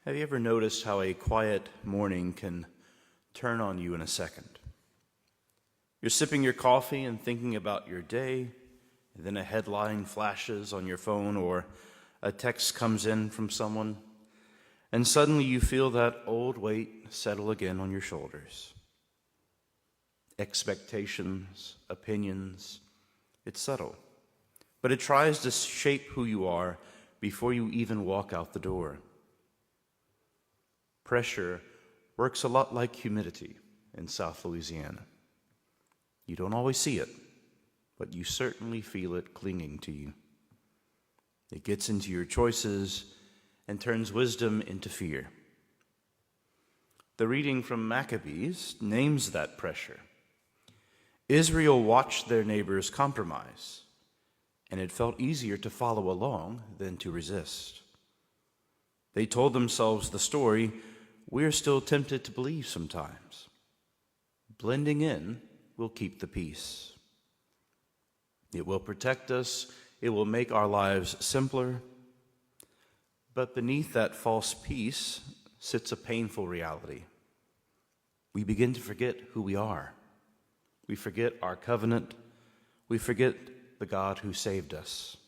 Have you ever noticed how a quiet morning can turn on you in a second? You're sipping your coffee and thinking about your day, and then a headline flashes on your phone or a text comes in from someone, and suddenly you feel that old weight settle again on your shoulders. Expectations, opinions, it's subtle, but it tries to shape who you are before you even walk out the door. Pressure works a lot like humidity in South Louisiana. You don't always see it, but you certainly feel it clinging to you. It gets into your choices and turns wisdom into fear. The reading from Maccabees names that pressure. Israel watched their neighbors compromise, and it felt easier to follow along than to resist. They told themselves the story we're still tempted to believe sometimes. Blending in will keep the peace. It will protect us. It will make our lives simpler. But beneath that false peace sits a painful reality. We begin to forget who we are. We forget our covenant. We forget the God who saved us.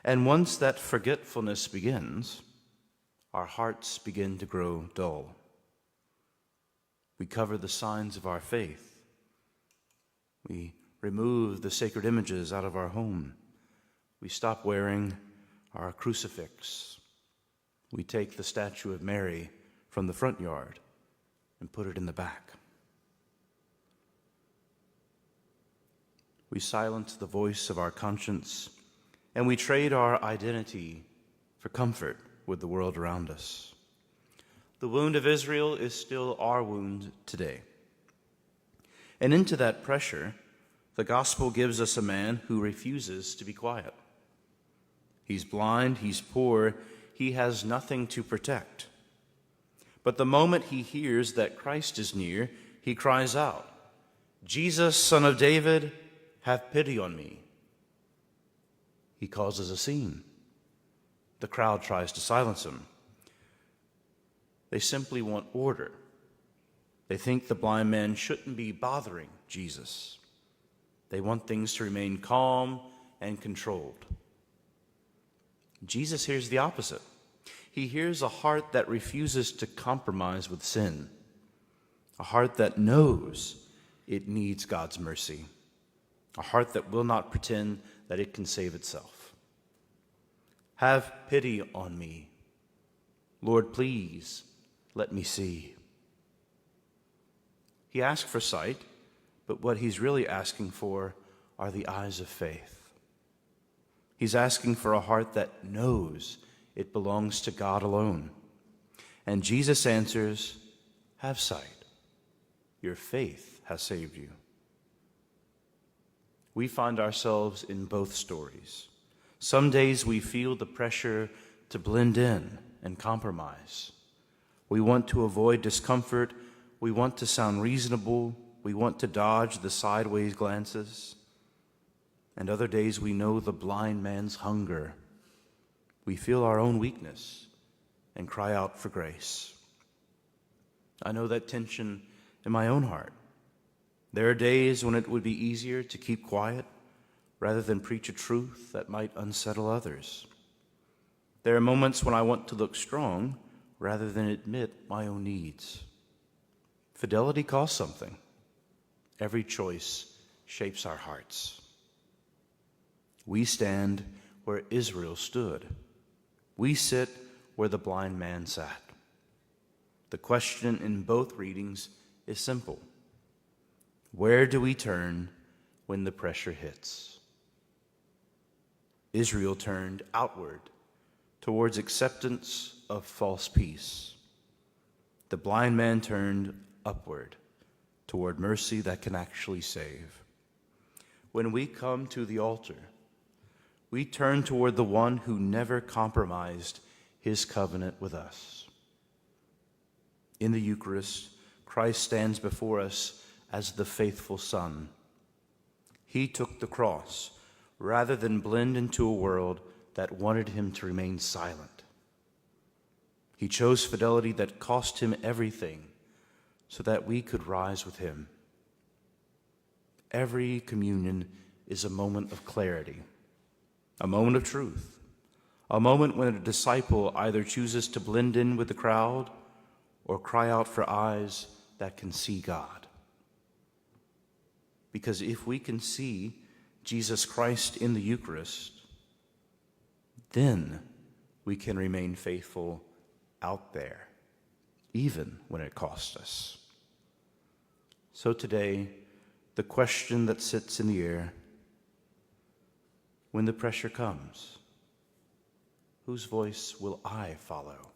And once that forgetfulness begins, our hearts begin to grow dull. We cover the signs of our faith. We remove the sacred images out of our home. We stop wearing our crucifix. We take the statue of Mary from the front yard and put it in the back. We silence the voice of our conscience, and we trade our identity for comfort with the world around us. The wound of Israel is still our wound today. And into that pressure, the gospel gives us a man who refuses to be quiet. He's blind, he's poor, he has nothing to protect. But the moment he hears that Christ is near, he cries out, "Jesus, Son of David, have pity on me." He causes a scene. The crowd tries to silence him. They simply want order. They think the blind man shouldn't be bothering Jesus. They want things to remain calm and controlled. Jesus hears the opposite. He hears a heart that refuses to compromise with sin, a heart that knows it needs God's mercy, a heart that will not pretend that it can save itself. Have pity on me. Lord, please let me see. He asked for sight, but what he's really asking for are the eyes of faith. He's asking for a heart that knows it belongs to God alone. And Jesus answers, "Have sight. Your faith has saved you." We find ourselves in both stories. Some days we feel the pressure to blend in and compromise. We want to avoid discomfort. We want to sound reasonable. We want to dodge the sideways glances. And other days we know the blind man's hunger. We feel our own weakness and cry out for grace. I know that tension in my own heart. There are days when it would be easier to keep quiet rather than preach a truth that might unsettle others. There are moments when I want to look strong rather than admit my own needs. Fidelity costs something. Every choice shapes our hearts. We stand where Israel stood. We sit where the blind man sat. The question in both readings is simple. Where do we turn when the pressure hits? Israel turned outward towards acceptance of false peace. The blind man turned upward toward mercy that can actually save. When we come to the altar, we turn toward the one who never compromised his covenant with us. In the Eucharist, Christ stands before us as the faithful Son. He took the cross rather than blend into a world that wanted him to remain silent. He chose fidelity that cost him everything so that we could rise with him. Every communion is a moment of clarity, a moment of truth, a moment when a disciple either chooses to blend in with the crowd or cry out for eyes that can see God. Because if we can see Jesus Christ in the Eucharist, then we can remain faithful out there, even when it costs us. So today, the question that sits in the air, when the pressure comes, whose voice will I follow?